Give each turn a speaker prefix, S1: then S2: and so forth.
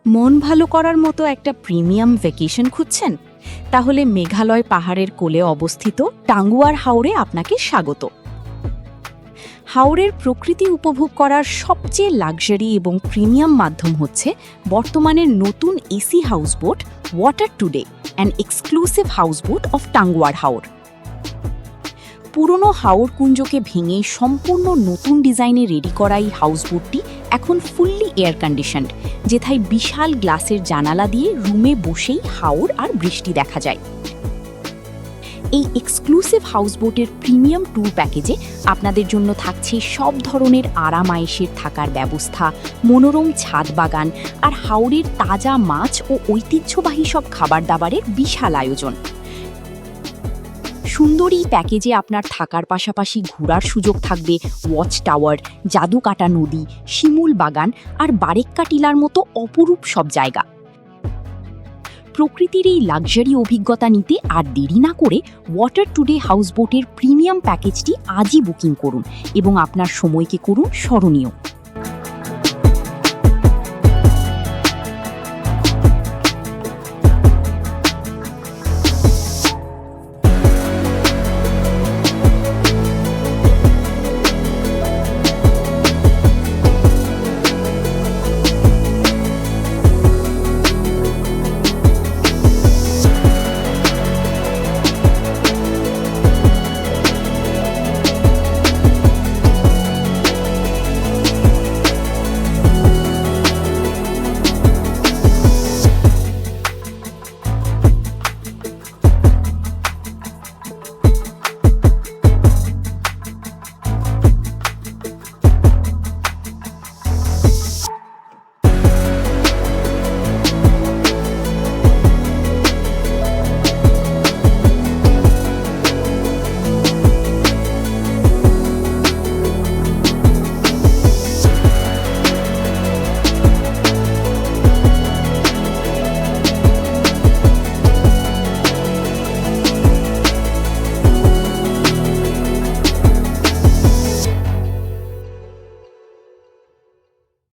S1: মন ভালো করার মতো একটা প্রিমিয়াম ভ্যাকেশন খুঁজছেন? তাহলে মেঘালয় পাহাড়ের কোলে অবস্থিত টাঙ্গুয়ার হাওরে আপনাকে স্বাগত। হাওরের প্রকৃতি উপভোগ করার সবচেয়ে লাক্সারি এবং প্রিমিয়াম মাধ্যম হচ্ছে বর্তমানের নতুন AC houseboat water today, an exclusive houseboat of Tanguar Haor. পুরনো হাওর কুঞ্জকে ভেঙে সম্পূর্ণ নতুন ডিজাইনে রেডি করা এই হাউসবোটটি এখন ফুললি এয়ার কন্ডিশনড, যেথায় বিশাল গ্লাসের জানালা দিয়ে রুমে বসেই হাওর আর বৃষ্টি দেখা যায়। এই এক্সক্লুসিভ হাউসবোটের প্রিমিয়াম ট্যুর প্যাকেজে আপনাদের জন্য থাকছে সব ধরনের আরাম-আয়েশের থাকার ব্যবস্থা, মনোরম ছাদ বাগান আর হাওরের তাজা মাছ ও ঐতিহ্যবাহী সব খাবার দাবারের বিশাল আয়োজন। সুন্দর এই প্যাকেজে আপনার থাকার পাশাপাশি ঘোরার সুযোগ থাকবে ওয়াচ টাওয়ার, জাদুকাটা নদী, শিমুল বাগান আর বারেক্কা টিলার মতো অপরূপ সব জায়গা। প্রকৃতির এই লাক্সারি অভিজ্ঞতা নিতে আর দেরি না করে ওয়াটার টুডে হাউসবোটের প্রিমিয়াম প্যাকেজটি আজই বুকিং করুন এবং আপনার সময়কে করুন স্মরণীয়।